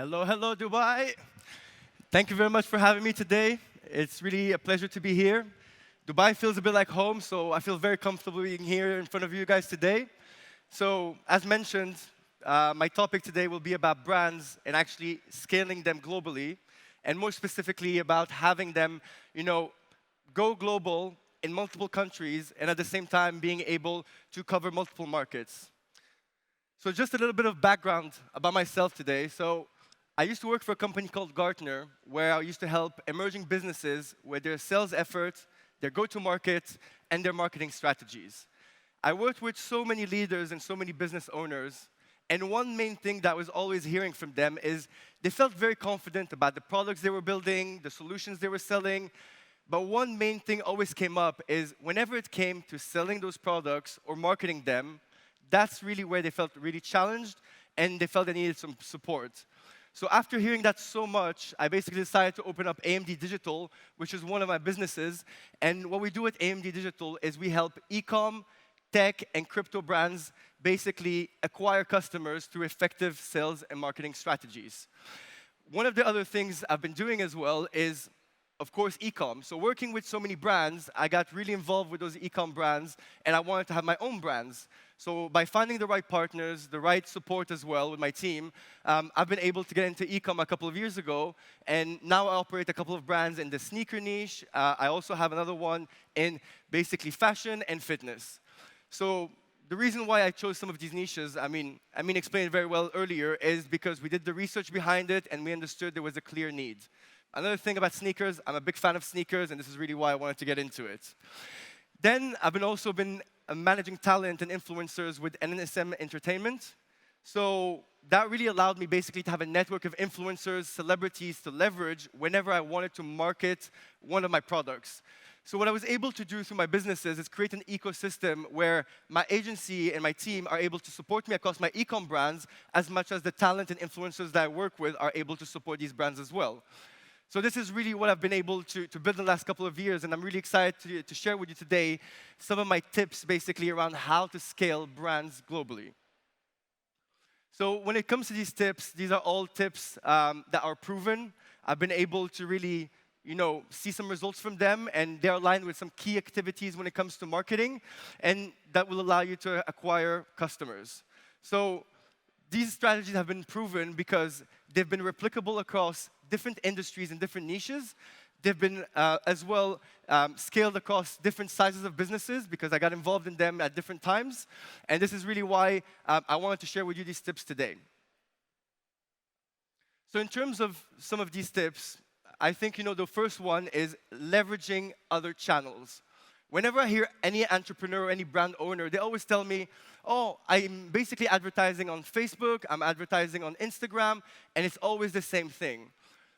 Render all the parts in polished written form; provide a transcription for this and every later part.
Hello, hello, Dubai. Thank you very much for having me today. It's really a pleasure to be here. Dubai feels a bit like home, so I feel very comfortable being here in front of you guys today. So, as mentioned, my topic today will be about brands and actually scaling them globally, and more specifically about having them, go global in multiple countries, and at the same time being able to cover multiple markets. So just a little bit of background about myself today. So I used to work for a company called Gartner, where I used to help emerging businesses with their sales efforts, their go-to-market, and their marketing strategies. I worked with so many leaders and so many business owners, and one main thing that I was always hearing from them is they felt very confident about the products they were building, the solutions they were selling, but one main thing always came up is whenever it came to selling those products or marketing them, that's really where they felt really challenged, and they felt they needed some support. So after hearing that so much, I basically decided to open up AMD Digital, which is one of my businesses. And what we do at AMD Digital is we help e-com, tech, and crypto brands basically acquire customers through effective sales and marketing strategies. One of the other things I've been doing as well is, of course, e-com. So working with so many brands, I got really involved with those e-com brands, and I wanted to have my own brands. So by finding the right partners, the right support as well with my team, I've been able to get into e-com a couple of years ago, and now I operate a couple of brands in the sneaker niche. I also have another one in basically fashion and fitness. So the reason why I chose some of these niches, I mean explained very well earlier, is because we did the research behind it, and we understood there was a clear need. Another thing about sneakers, I'm a big fan of sneakers, and this is really why I wanted to get into it. Then I've also been managing talent and influencers with NSM Entertainment. So that really allowed me basically to have a network of influencers, celebrities to leverage whenever I wanted to market one of my products. So what I was able to do through my businesses is create an ecosystem where my agency and my team are able to support me across my e-com brands as much as the talent and influencers that I work with are able to support these brands as well. So this is really what I've been able to build in the last couple of years, and I'm really excited to share with you today some of my tips basically around how to scale brands globally. So when it comes to these tips, these are all tips that are proven. I've been able to really see some results from them, and they're aligned with some key activities when it comes to marketing, and that will allow you to acquire customers. So these strategies have been proven because they've been replicable across different industries and different niches. They've been as well scaled across different sizes of businesses because I got involved in them at different times. And this is really why I wanted to share with you these tips today. So in terms of some of these tips, I think the first one is leveraging other channels. Whenever I hear any entrepreneur or any brand owner, they always tell me, oh, I'm basically advertising on Facebook, I'm advertising on Instagram, and it's always the same thing.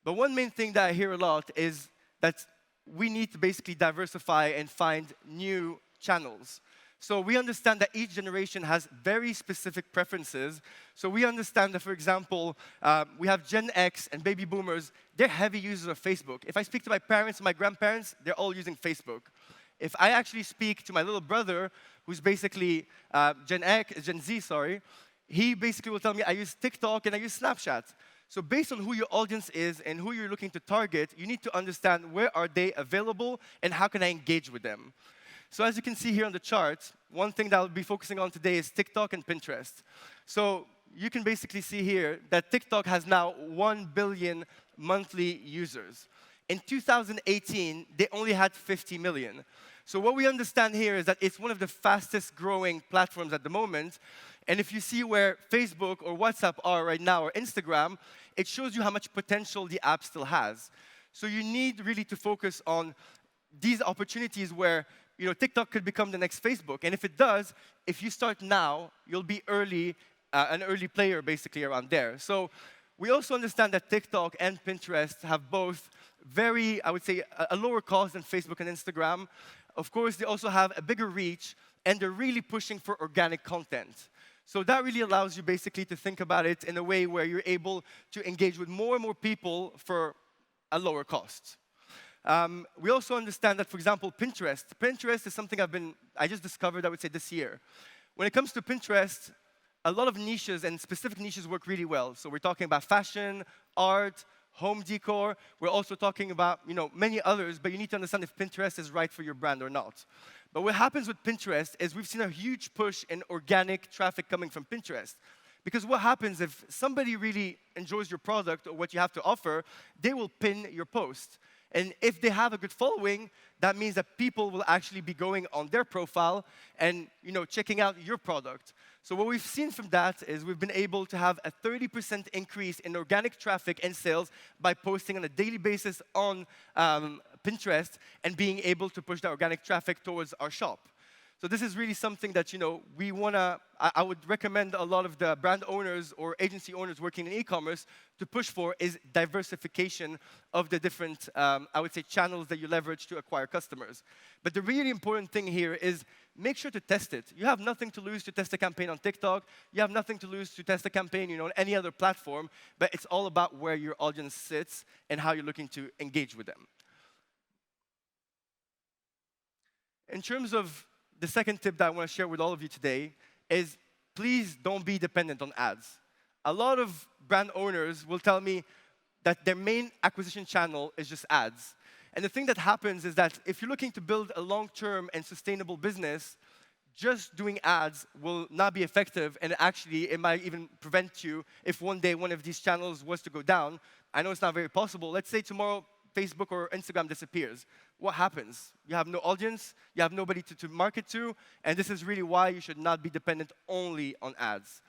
But one main thing that I hear a lot is that we need to basically diversify and find new channels. So we understand that each generation has very specific preferences. So we understand that, for example, we have Gen X and baby boomers, they're heavy users of Facebook. If I speak to my parents and my grandparents, they're all using Facebook. If I actually speak to my little brother, who's basically Gen Z, he basically will tell me I use TikTok and I use Snapchat. So based on who your audience is and who you're looking to target, you need to understand where are they available and how can I engage with them. So as you can see here on the chart, one thing that I'll be focusing on today is TikTok and Pinterest. So you can basically see here that TikTok has now 1 billion monthly users. In 2018, they only had 50 million. So what we understand here is that it's one of the fastest growing platforms at the moment. And if you see where Facebook or WhatsApp are right now, or Instagram, it shows you how much potential the app still has. So you need really to focus on these opportunities where TikTok could become the next Facebook. And if it does, if you start now, you'll be an early player basically around there. So we also understand that TikTok and Pinterest have both very, I would say, a lower cost than Facebook and Instagram. Of course, they also have a bigger reach, and they're really pushing for organic content. So that really allows you basically to think about it in a way where you're able to engage with more and more people for a lower cost. We also understand that, for example, Pinterest is something I just discovered, I would say, this year. When it comes to Pinterest, a lot of niches and specific niches work really well. So we're talking about fashion, art, home decor. We're also talking about many others, but you need to understand if Pinterest is right for your brand or not. But what happens with Pinterest is we've seen a huge push in organic traffic coming from Pinterest. Because what happens if somebody really enjoys your product or what you have to offer, they will pin your post. And if they have a good following, that means that people will actually be going on their profile and checking out your product. So what we've seen from that is we've been able to have a 30% increase in organic traffic and sales by posting on a daily basis on Pinterest and being able to push that organic traffic towards our shop. So this is really something that we wanna. I would recommend a lot of the brand owners or agency owners working in e-commerce to push for is diversification of the different, I would say, channels that you leverage to acquire customers. But the really important thing here is make sure to test it. You have nothing to lose to test a campaign on TikTok. You have nothing to lose to test a campaign on any other platform. But it's all about where your audience sits and how you're looking to engage with them. In terms of the second tip that I want to share with all of you today is please don't be dependent on ads. A lot of brand owners will tell me that their main acquisition channel is just ads. And the thing that happens is that if you're looking to build a long-term and sustainable business, just doing ads will not be effective, and actually it might even prevent you if one day one of these channels was to go down. I know it's not very possible. Let's say tomorrow Facebook or Instagram disappears. What happens? You have no audience, you have nobody to market to, and this is really why you should not be dependent only on ads.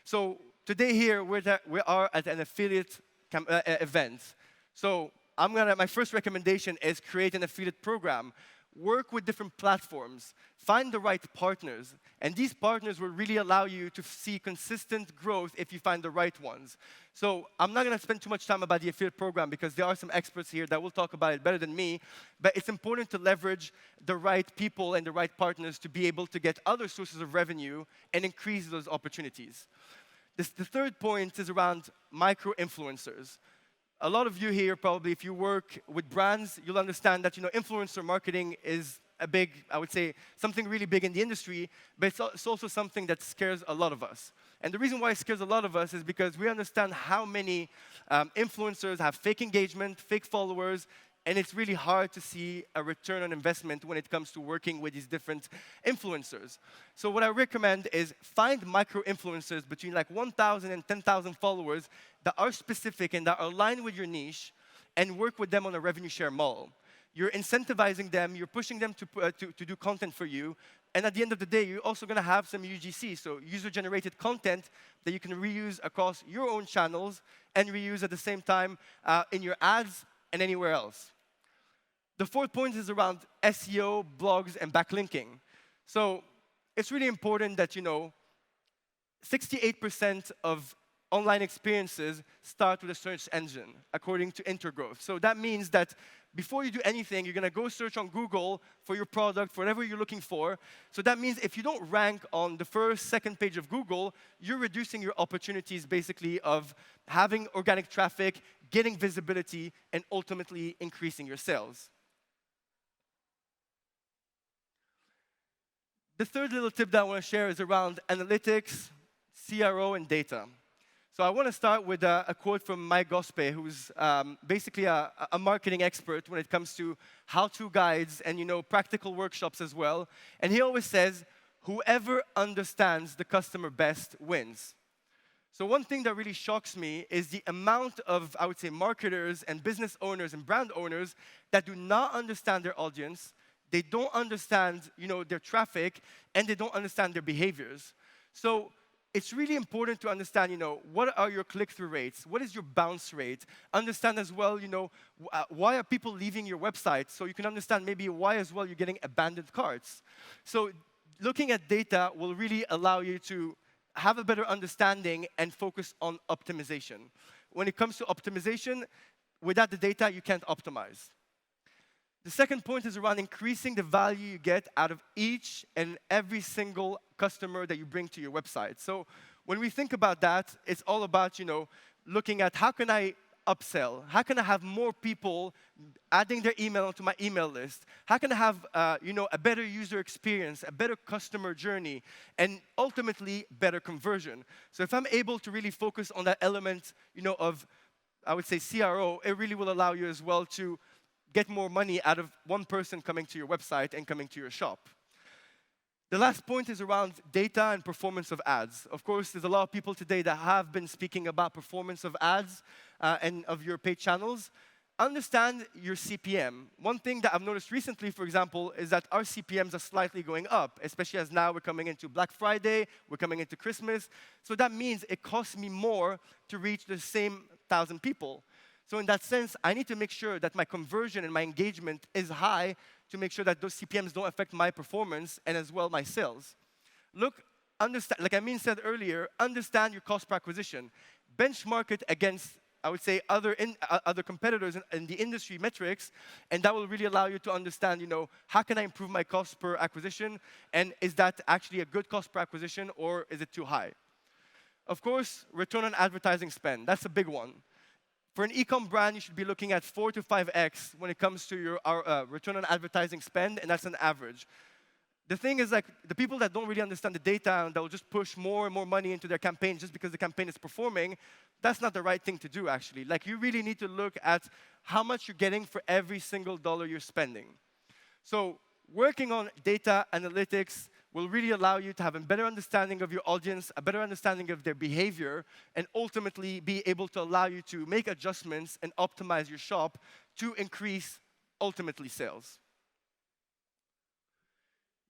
So today here, we are at an affiliate event. So my first recommendation is create an affiliate program. Work with different platforms. Find the right partners. And these partners will really allow you to see consistent growth if you find the right ones. So I'm not going to spend too much time about the affiliate program because there are some experts here that will talk about it better than me. But it's important to leverage the right people and the right partners to be able to get other sources of revenue and increase those opportunities. The third point is around micro-influencers. A lot of you here, probably, if you work with brands, you'll understand that influencer marketing is a big, I would say, something really big in the industry, but it's also something that scares a lot of us. And the reason why it scares a lot of us is because we understand how many influencers have fake engagement, fake followers, and it's really hard to see a return on investment when it comes to working with these different influencers. So what I recommend is find micro-influencers between like 1,000 and 10,000 followers that are specific and that are aligned with your niche and work with them on a revenue share model. You're incentivizing them, you're pushing them to do content for you, and at the end of the day, you're also going to have some UGC, so user-generated content that you can reuse across your own channels and reuse at the same time in your ads and anywhere else. The fourth point is around SEO, blogs, and backlinking. So it's really important that 68% of online experiences start with a search engine, according to Intergrowth. So that means that before you do anything, you're going to go search on Google for your product, for whatever you're looking for. So that means if you don't rank on the first, second page of Google, you're reducing your opportunities, basically, of having organic traffic, getting visibility, and ultimately increasing your sales. The third little tip that I want to share is around analytics, CRO, and data. So I want to start with a quote from Mike Gospe, who's basically a marketing expert when it comes to how-to guides and practical workshops as well. And he always says, whoever understands the customer best wins. So one thing that really shocks me is the amount of, I would say, marketers and business owners and brand owners that do not understand their audience. They don't understand, their traffic, and they don't understand their behaviors. So it's really important to understand, what are your click-through rates? What is your bounce rate? Understand as well, why are people leaving your website? So you can understand maybe why as well you're getting abandoned carts. So looking at data will really allow you to have a better understanding and focus on optimization. When it comes to optimization, without the data, you can't optimize. The second point is around increasing the value you get out of each and every single customer that you bring to your website. So when we think about that, it's all about, looking at how can I upsell? How can I have more people adding their email onto my email list? How can I have a better user experience, a better customer journey, and ultimately better conversion? So if I'm able to really focus on that element of, I would say, CRO, it really will allow you as well to get more money out of one person coming to your website and coming to your shop. The last point is around data and performance of ads. Of course, there's a lot of people today that have been speaking about performance of ads and of your paid channels. Understand your CPM. One thing that I've noticed recently, for example, is that our CPMs are slightly going up, especially as now we're coming into Black Friday, we're coming into Christmas. So that means it costs me more to reach the same 1,000 people. So in that sense, I need to make sure that my conversion and my engagement is high to make sure that those CPMs don't affect my performance and as well my sales. Look, understand, like Amin said earlier, understand your cost per acquisition. Benchmark it against, I would say, other competitors in the industry metrics, and that will really allow you to understand, how can I improve my cost per acquisition, and is that actually a good cost per acquisition, or is it too high? Of course, return on advertising spend. That's a big one. For an e-com brand, you should be looking at 4 to 5x when it comes to your return on advertising spend, and that's an average. The thing is, like, the people that don't really understand the data and that will just push more and more money into their campaign just because the campaign is performing, that's not the right thing to do, actually. Like, you really need to look at how much you're getting for every single dollar you're spending. So working on data analytics will really allow you to have a better understanding of your audience, a better understanding of their behavior, and ultimately be able to allow you to make adjustments and optimize your shop to increase, ultimately, sales.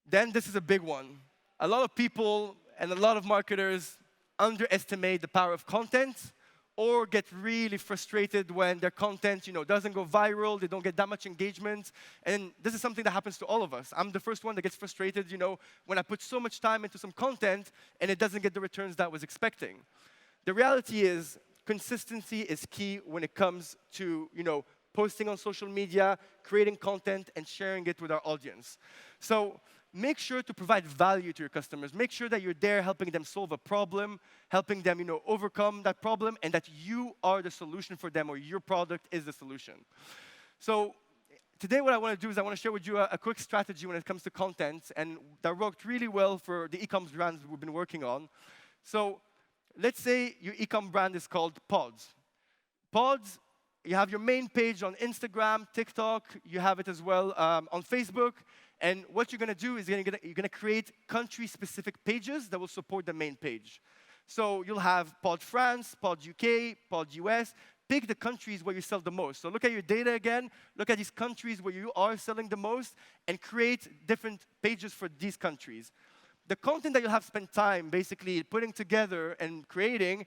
Then this is a big one. A lot of people and a lot of marketers underestimate the power of content or get really frustrated when their content doesn't go viral, they don't get that much engagement. And this is something that happens to all of us. I'm the first one that gets frustrated when I put so much time into some content and it doesn't get the returns that I was expecting. The reality is consistency is key when it comes to posting on social media, creating content, and sharing it with our audience. So make sure to provide value to your customers. Make sure that you're there helping them solve a problem, helping them overcome that problem, and that you are the solution for them, or your product is the solution. So today what I want to do is I want to share with you a quick strategy when it comes to content, and that worked really well for the e-commerce brands we've been working on. So let's say your e-com brand is called Pods. Pods, you have your main page on Instagram, TikTok, you have it as well on Facebook. And what you're going to do is you're going to create country-specific pages that will support the main page. So you'll have Pod France, Pod UK, Pod US. Pick the countries where you sell the most. So look at your data again. Look at these countries where you are selling the most and create different pages for these countries. The content that you'll have spent time basically putting together and creating,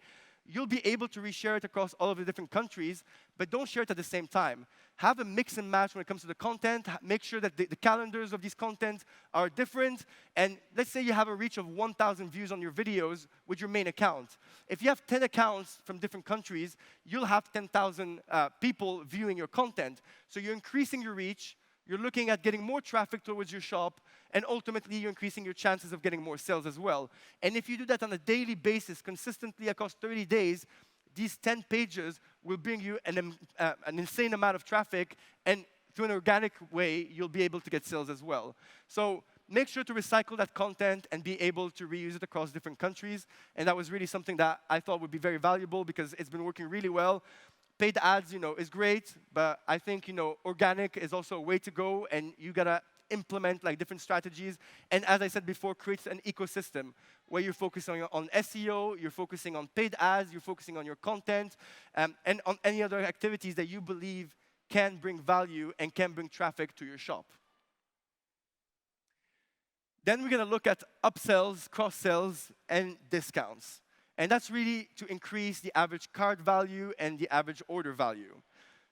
you'll be able to reshare it across all of the different countries, but don't share it at the same time. Have a mix and match when it comes to the content. Make sure that the calendars of these content are different. And let's say you have a reach of 1,000 views on your videos with your main account. If you have 10 accounts from different countries, you'll have 10,000 people viewing your content. So you're increasing your reach. You're looking at getting more traffic towards your shop, and ultimately, you're increasing your chances of getting more sales as well. And if you do that on a daily basis, consistently across 30 days, these 10 pages will bring you an insane amount of traffic, and through an organic way, you'll be able to get sales as well. So make sure to recycle that content and be able to reuse it across different countries. And that was really something that I thought would be very valuable because it's been working really well. Paid ads, is great, but I think, organic is also a way to go, and you gotta implement like different strategies. And as I said before, create an ecosystem where you're focusing on SEO, you're focusing on paid ads, you're focusing on your content, and on any other activities that you believe can bring value and can bring traffic to your shop. Then we're gonna look at upsells, cross-sells, and discounts. And that's really to increase the average cart value and the average order value.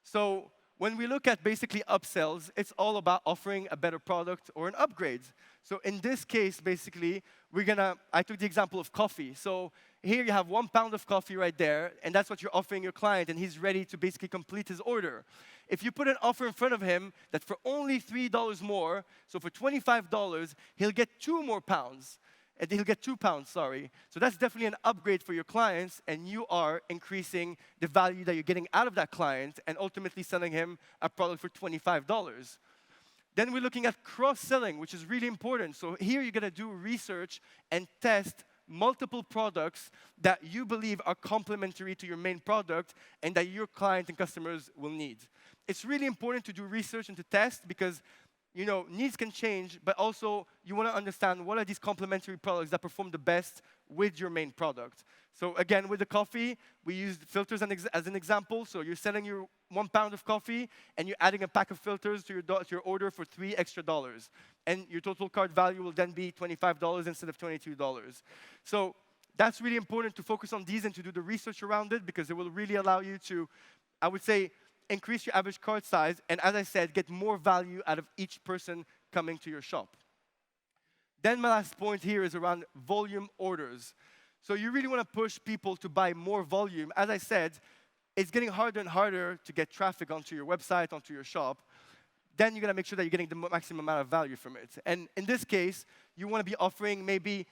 So when we look at basically upsells, it's all about offering a better product or an upgrade. So in this case, basically, I took the example of coffee. So here you have 1 pound of coffee right there, and that's what you're offering your client, and he's ready to basically complete his order. If you put an offer in front of him that for only $3 more, so for $25, he'll get 2 more pounds. and he'll get £2, sorry. So that's definitely an upgrade for your clients, and you are increasing the value that you're getting out of that client and ultimately selling him a product for $25. Then we're looking at cross-selling, which is really important. So here you're going to do research and test multiple products that you believe are complementary to your main product and that your client and customers will need. It's really important to do research and to test because needs can change, but also you want to understand what are these complementary products that perform the best with your main product. So again, with the coffee, we used filters as an example. So you're selling your 1 pound of coffee, and you're adding a pack of filters to your order for $3 extra. And your total cart value will then be $25 instead of $22. So that's really important to focus on these and to do the research around it because it will really allow you to, I would say, increase your average cart size, and as I said, get more value out of each person coming to your shop. Then my last point here is around volume orders. So you really want to push people to buy more volume. As I said, it's getting harder and harder to get traffic onto your website, onto your shop. Then you're going to make sure that you're getting the maximum amount of value from it. And in this case, you want to be offering maybe,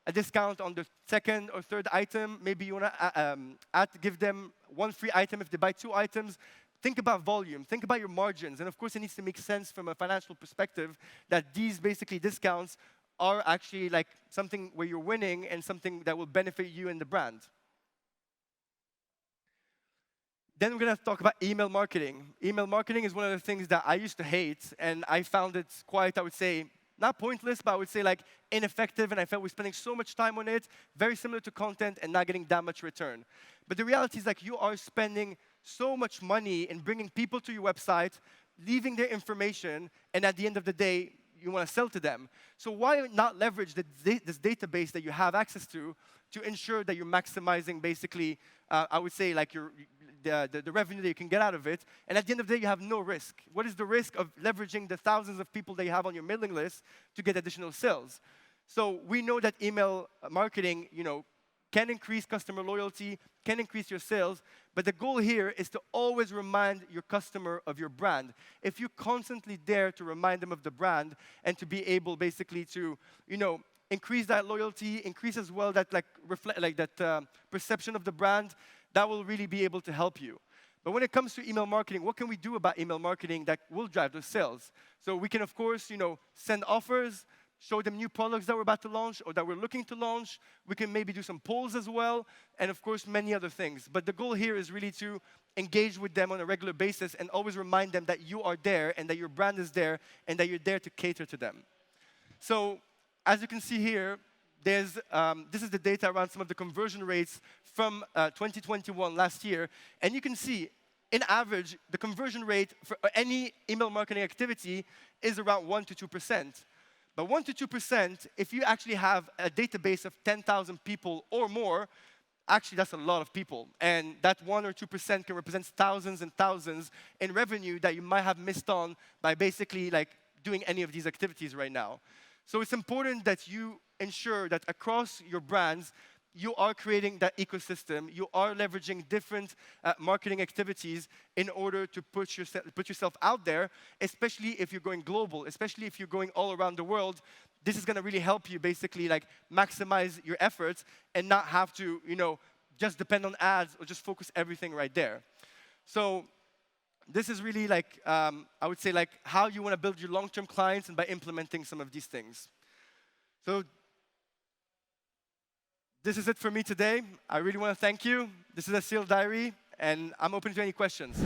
a discount on the second or third item. Maybe you want to give them 1 free item if they buy 2 items. Think about volume. Think about your margins. And of course, it needs to make sense from a financial perspective that these basically discounts are actually like something where you're winning and something that will benefit you and the brand. Then we're going to talk about email marketing. Email marketing is one of the things that I used to hate, and I found it quite, I would say, not pointless, but I would say like ineffective, and I felt we're spending so much time on it, very similar to content, and not getting that much return. But the reality is like you are spending so much money in bringing people to your website, leaving their information, and at the end of the day, you want to sell to them. So why not leverage this database that you have access to ensure that you're maximizing basically, I would say, like the revenue that you can get out of it. And at the end of the day, you have no risk. What is the risk of leveraging the thousands of people that you have on your mailing list to get additional sales? So we know that email marketing, can increase customer loyalty, can increase your sales, but the goal here is to always remind your customer of your brand. If you constantly dare to remind them of the brand and to be able basically to, increase that loyalty, increase as well that perception of the brand, that will really be able to help you. But when it comes to email marketing, what can we do about email marketing that will drive those sales? So we can, of course, send offers, show them new products that we're about to launch or that we're looking to launch. We can maybe do some polls as well, and of course, many other things. But the goal here is really to engage with them on a regular basis and always remind them that you are there and that your brand is there and that you're there to cater to them. So as you can see here, this is the data around some of the conversion rates from 2021 last year. And you can see, in average, the conversion rate for any email marketing activity is around 1 to 2%. But 1 to 2%, if you actually have a database of 10,000 people or more, actually that's a lot of people. And that 1 or 2% can represent thousands and thousands in revenue that you might have missed on by basically like doing any of these activities right now. So it's important that you ensure that across your brands, you are creating that ecosystem. You are leveraging different marketing activities in order to put yourself out there, especially if you're going global, especially if you're going all around the world. This is going to really help you basically like maximize your efforts and not have to, just depend on ads or just focus everything right there. So this is really like, I would say like how you want to build your long-term clients and by implementing some of these things. So this is it for me today. I really want to thank you. This is Assil Dayri, and I'm open to any questions.